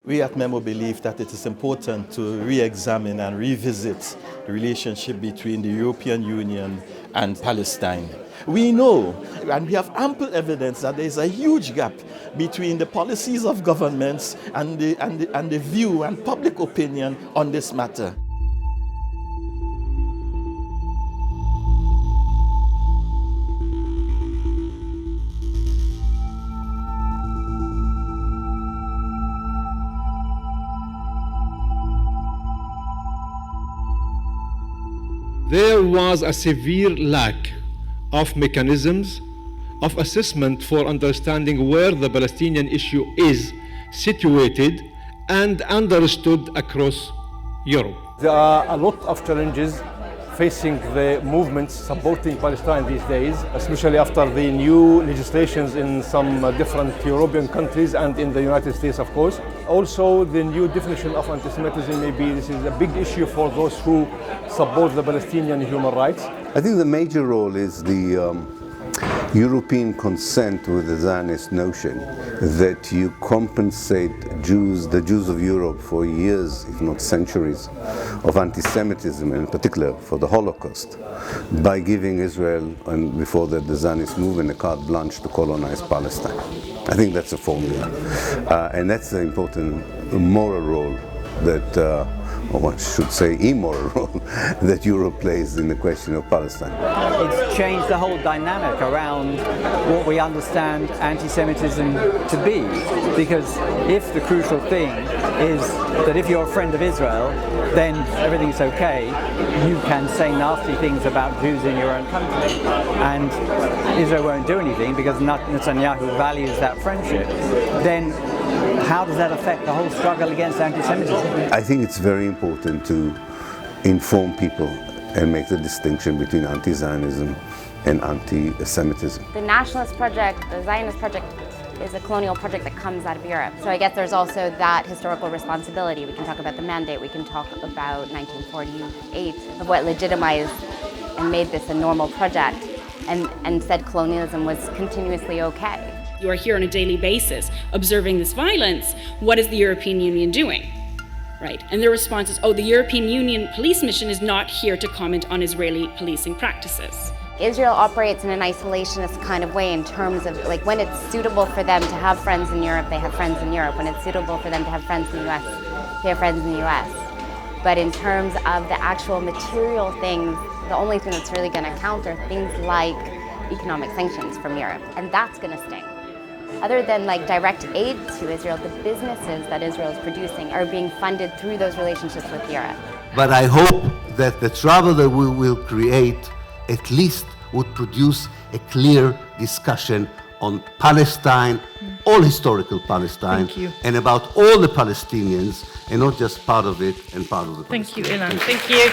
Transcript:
We at Memo believe that it is important to re-examine and revisit the relationship between the European Union and Palestine. We know, and we have ample evidence, that there is a huge gap between the policies of governments and the view and public opinion on this matter. There was a severe lack of mechanisms of assessment for understanding where the Palestinian issue is situated and understood across Europe. There are a lot of challenges facing the movements supporting Palestine these days, especially after the new legislations in some different European countries and in the United States, of course. Also, the new definition of anti-Semitism, maybe this is a big issue for those who support the Palestinian human rights. I think the major role is the European consent with the Zionist notion that you compensate the Jews of Europe for years, if not centuries, of anti-Semitism, and in particular for the Holocaust, by giving Israel, and before that the Zionist movement, a carte blanche to colonize Palestine. I think that's a formula, and that's the important moral role that, or one should say immoral role, that Europe plays in the question of Palestine. It's changed the whole dynamic around what we understand anti-Semitism to be, because if the crucial thing is that if you're a friend of Israel, then everything's okay, you can say nasty things about Jews in your own country, and Israel won't do anything because Netanyahu values that friendship, then how does that affect the whole struggle against anti-Semitism? I think it's very important to inform people and make the distinction between anti-Zionism and anti-Semitism. The nationalist project, the Zionist project, is a colonial project that comes out of Europe. So I guess there's also that historical responsibility. We can talk about the mandate, we can talk about 1948, of what legitimized and made this a normal project, and said colonialism was continuously okay. You are here on a daily basis observing this violence. What is the European Union doing? Right? And their response is, oh, the European Union police mission is not here to comment on Israeli policing practices. Israel operates in an isolationist kind of way in terms of, like, when it's suitable for them to have friends in Europe, they have friends in Europe. When it's suitable for them to have friends in the US, they have friends in the US. But in terms of the actual material things, the only thing that's really going to count are things like economic sanctions from Europe, and that's going to sting. Other than like direct aid to Israel, the businesses that Israel is producing are being funded through those relationships with Europe. But I hope that the trouble that we will create at least would produce a clear discussion on Palestine, all historical Palestine, and about all the Palestinians, and not just part of it and part of the Palestinians. Thank you, Ilan. Thank you.